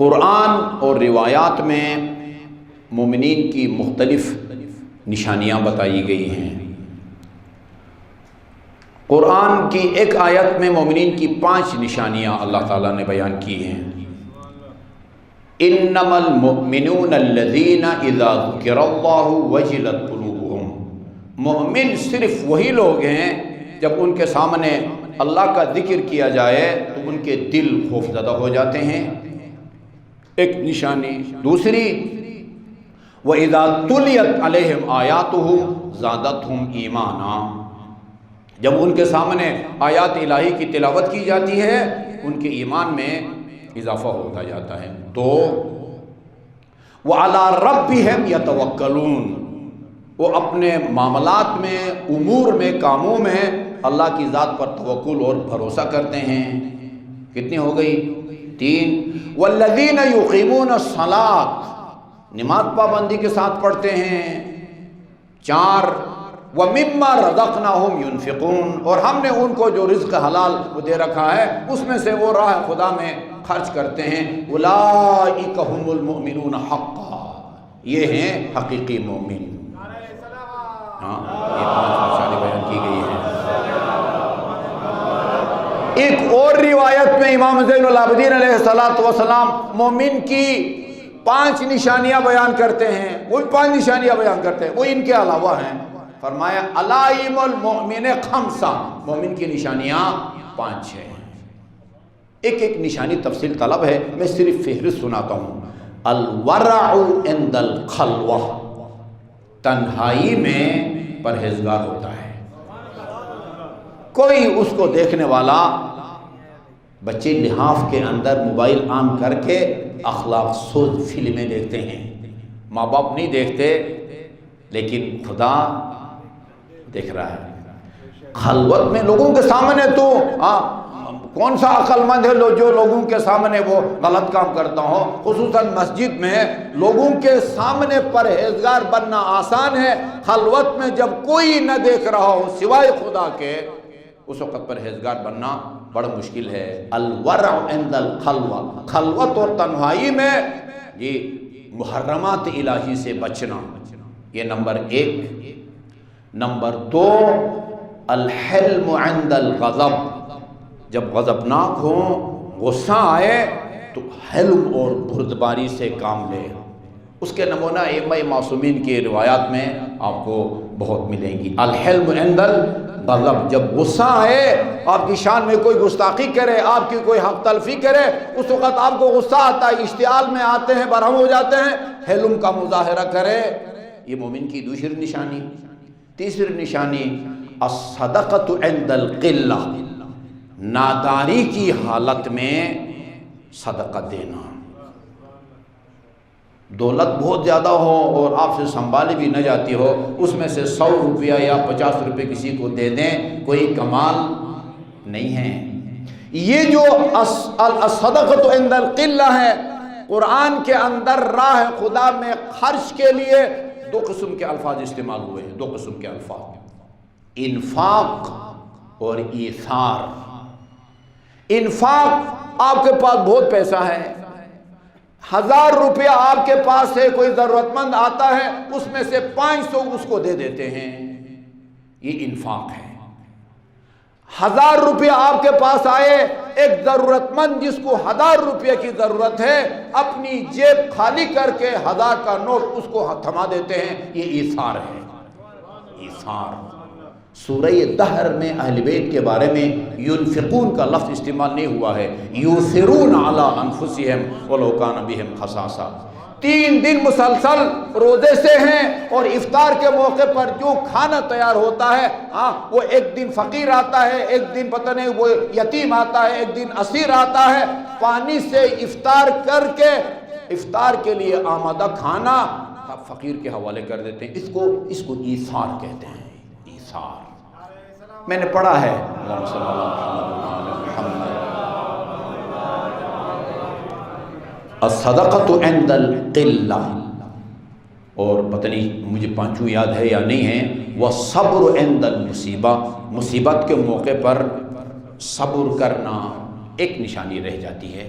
قرآن اور روایات میں مومنین کی مختلف نشانیاں بتائی گئی ہیں۔ قرآن کی ایک آیت میں مومنین کی 5 نشانیاں اللہ تعالیٰ نے بیان کی ہیں۔ انما المؤمنون الذین اذا ذکر اللہ وجلت قلوبہم، مومن صرف وہی لوگ ہیں جب ان کے سامنے اللہ کا ذکر کیا جائے تو ان کے دل خوف زدہ ہو جاتے ہیں، ایک نشانی۔ دوسری، وَإِذَا تُلِيَتْ عَلَيْهِمْ آيَاتُهُ زَادَتْهُمْ ایمانا، جب ان کے سامنے آیات الہی کی تلاوت کی جاتی ہے ان کے ایمان میں اضافہ ہوتا جاتا ہے۔ تو وَعَلَىٰ رَبِّهِمْ يَتَوَكَّلُونَ، وہ اپنے معاملات میں، امور میں، کاموں میں اللہ کی ذات پر توکل اور بھروسہ کرتے ہیں۔ کتنی ہو گئی؟ 3۔ وَالَّذِينَ يُقِيمُونَ الصَّلَاةَ، نماز پابندی کے ساتھ پڑھتے ہیں۔ 4۔ وَمِمَّا رَزَقْنَاهُمْ يُنْفِقُونَ، اور ہم نے ان کو جو رزق حلال دے رکھا ہے اس میں سے وہ راہ خدا میں خرچ کرتے ہیں۔ أُولَٰئِكَ هُمُ الْمُؤْمِنُونَ حَقًّا، یہ ہیں حقیقی مومن۔ ہاں، یہ 5 نشانی بیان کی گئی ہیں۔ ایک اور روایت میں امام زین العابدین علیہ السلام مومن کی 5 نشانیاں بیان کرتے ہیں، وہ بھی 5 نشانیاں بیان کرتے ہیں، وہ ان کے علاوہ ہیں۔ فرمایا علائم المؤمن 5، مومن کی نشانیاں 5 ہیں۔ ایک ایک نشانی تفصیل طلب ہے، میں صرف فہرست سناتا ہوں۔ الورع عند الخلوہ، تنہائی میں پرہیزگار ہوتا ہے۔ کوئی اس کو دیکھنے والا، بچے لحاف کے اندر موبائل آن کر کے اخلاق سوز فلمیں دیکھتے ہیں، ماں باپ نہیں دیکھتے لیکن خدا دیکھ رہا ہے۔ خلوت میں لوگوں کے سامنے تو کون سا عقل مند ہے جو لوگوں کے سامنے وہ غلط کام کرتا ہو، خصوصاً مسجد میں لوگوں کے سامنے پرہیزگار بننا آسان ہے، خلوت میں جب کوئی نہ دیکھ رہا ہو سوائے خدا کے اس وقت پرہیزگار بننا بڑا مشکل ہے۔ الورع عند الخلوہ، خلوت اور تنہائی میں یہ محرمات الہی سے بچنا، یہ نمبر 1۔ نمبر 2، الحلم عند الغضب، جب غضبناک ہو، غصہ آئے تو حلم اور بردباری سے کام لے۔ اس کے نمونہ ائمہ معصومین کی روایات میں آپ کو بہت ملیں گی۔ الحلم عند الغضب، جب غصہ آئے، آپ کی شان میں کوئی گستاخی کرے، آپ کی کوئی حق تلفی کرے، اس وقت آپ کو غصہ آتا ہے، اشتعال میں آتے ہیں، برہم ہو جاتے ہیں، حلم کا مظاہرہ کرے، یہ مومن کی دوسری نشانی۔ تیسری نشانی، الصدقۃ عند القلہ، ناداری کی حالت میں صدقہ دینا۔ دولت بہت زیادہ ہو اور آپ سے سنبھالی بھی نہ جاتی ہو، اس میں سے 100 روپیہ یا 50 روپے کسی کو دے دیں، کوئی کمال نہیں ہے۔ یہ جو الصدقۃ عند القلہ ہے، قرآن کے اندر راہ خدا میں خرچ کے لیے 2 قسم کے الفاظ استعمال ہوئے ہیں، 2 قسم کے الفاظ، انفاق اور ایثار۔ انفاق، آپ کے پاس بہت پیسہ ہے، 1000 روپیہ آپ کے پاس ہے، کوئی ضرورت مند آتا ہے، اس میں سے 500 اس کو دے دیتے ہیں، یہ انفاق ہے۔ 1000 روپیہ آپ کے پاس آئے، ایک ضرورت مند جس کو 1000 روپیہ کی ضرورت ہے، اپنی جیب خالی کر کے 1000 کا نوٹ اس کو تھما دیتے ہیں، یہ ایثار ہے۔ ایثار۔ سورہ دہر میں اہل بیت کے بارے میں ينفقون کا لفظ استعمال نہیں ہوا ہے، یؤثرون علی انفسہم ولو کان بہم خصاصہ۔ 3 دن مسلسل روزے سے ہیں اور افطار کے موقع پر جو کھانا تیار ہوتا ہے، وہ ایک دن فقیر آتا ہے، ایک دن پتہ نہیں وہ یتیم آتا ہے، ایک دن اسیر آتا ہے، پانی سے افطار کر کے افطار کے لیے آمادہ کھانا فقیر کے حوالے کر دیتے ہیں، اس کو ایثار کہتے ہیں۔ ایثار میں نے پڑھا ہے، اللہم صلی اللہ علیہ وسلم، الصدقۃ عند القلہ، اور پتہ نہیں مجھے 5 یاد ہے یا نہیں ہے، والصبر عند المصیبہ، مصیبت کے موقع پر صبر کرنا ایک نشانی رہ جاتی ہے۔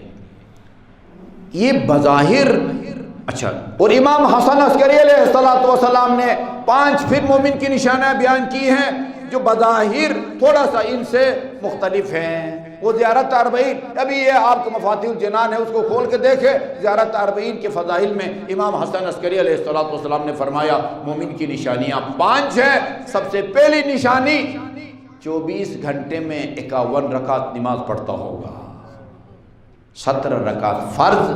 یہ بظاہر اچھا. اور امام حسن عسکری علیہ السلام نے 5 پھر مومن کی نشانیاں بیان کی ہیں جو بظاہر تھوڑا سا ان سے مختلف ہیں. وہ زیارت اربعین، ابھی یہ آپ کو مفاتیح الجنان ہے، اس کو کھول کے دیکھیں. زیارت اربعین کے فضائل میں امام حسن عسکری علیہ السلام نے فرمایا مومن کی نشانیاں 5 ہیں. سب سے پہلی نشانی 24 گھنٹے میں 51 رکعت نماز پڑھتا ہوگا، 17 رکعت فرض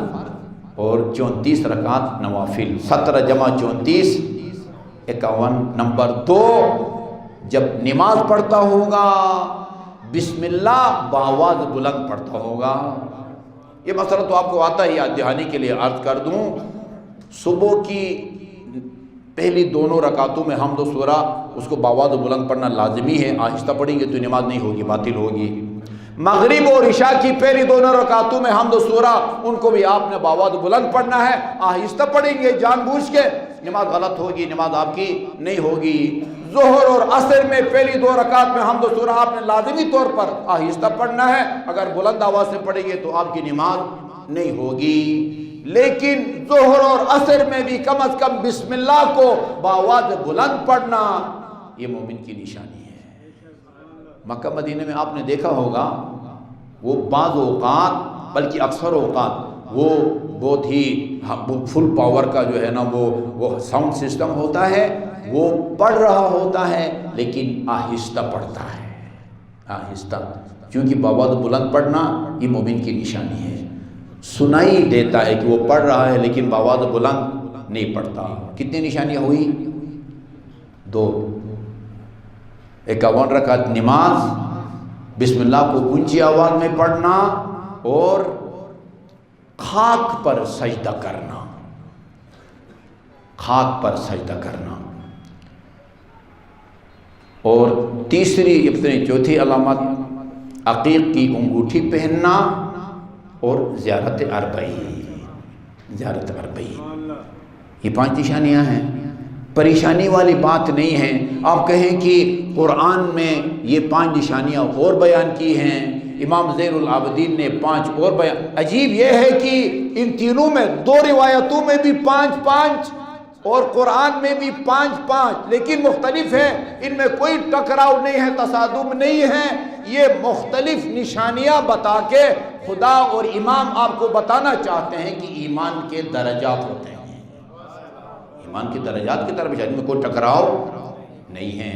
اور 34 رکعت نوافل. 17 جمع 34 51. نمبر 2، جب نماز پڑھتا ہوگا بسم اللہ باواز بلند پڑھتا ہوگا. یہ مسئلہ تو آپ کو آتا ہی، یاد دہانی کے لیے عرض کر دوں. صبح کی پہلی دونوں رکعتوں میں حمد و سورہ اس کو باواز بلند پڑھنا لازمی ہے. آہستہ پڑھیں گے تو نماز نہیں ہوگی، باطل ہوگی. مغرب اور عشاء کی پہلی دونوں رکعتوں میں حمد و سورہ ان کو بھی آپ نے باواز بلند پڑھنا ہے. آہستہ پڑھیں گے جان بوجھ کے، نماز غلط ہوگی، نماز آپ کی نہیں ہوگی. ظہر اور عصر میں پہلی 2 رکعت میں حمد و سورہ آپ نے لازمی طور پر آہستہ پڑھنا ہے. اگر بلند آواز سے پڑھیں گے تو آپ کی نماز نہیں ہوگی. لیکن ظہر اور عصر میں بھی کم از کم بسم اللہ کو باواز بلند پڑھنا یہ مومن کی نشانی ہے. مکہ مدینہ میں آپ نے دیکھا ہوگا وہ بعض اوقات بلکہ اکثر اوقات وہ بہت ہی فل پاور کا جو ہے نا وہ ساؤنڈ سسٹم ہوتا ہے، وہ پڑھ رہا ہوتا ہے لیکن آہستہ پڑھتا ہے، آہستہ. کیونکہ باواز بلند پڑھنا یہ مومن کی نشانی ہے. سنائی دیتا ہے کہ وہ پڑھ رہا ہے لیکن باواز بلند نہیں پڑھتا. کتنی نشانیاں ہوئی؟ 2. 51 رکعت نماز، بسم اللہ کو اونچی آواز میں پڑھنا اور خاک پر سجدہ کرنا، خاک پر سجدہ کرنا. اور تیسری اپنی چوتھی علامت عقیق کی انگوٹھی پہننا اور زیارت اربعین. زیارت اربعین یہ 5 نشانیاں ہیں. پریشانی والی بات نہیں ہے. آپ کہیں کہ قرآن میں یہ 5 نشانیاں اور بیان کی ہیں، امام زین العابدین نے 5 اور بیان. عجیب یہ ہے کہ ان تینوں میں 2 روایتوں میں بھی 5 اور قرآن میں بھی 5 لیکن مختلف ہیں. ان میں کوئی ٹکراؤ نہیں ہے، تصادم نہیں ہے. یہ مختلف نشانیاں بتا کے خدا اور امام آپ کو بتانا چاہتے ہیں کہ ایمان کے درجات ہوتے ہیں. ایمان کے درجات کی طرف ان میں کوئی ٹکراؤ نہیں ہے.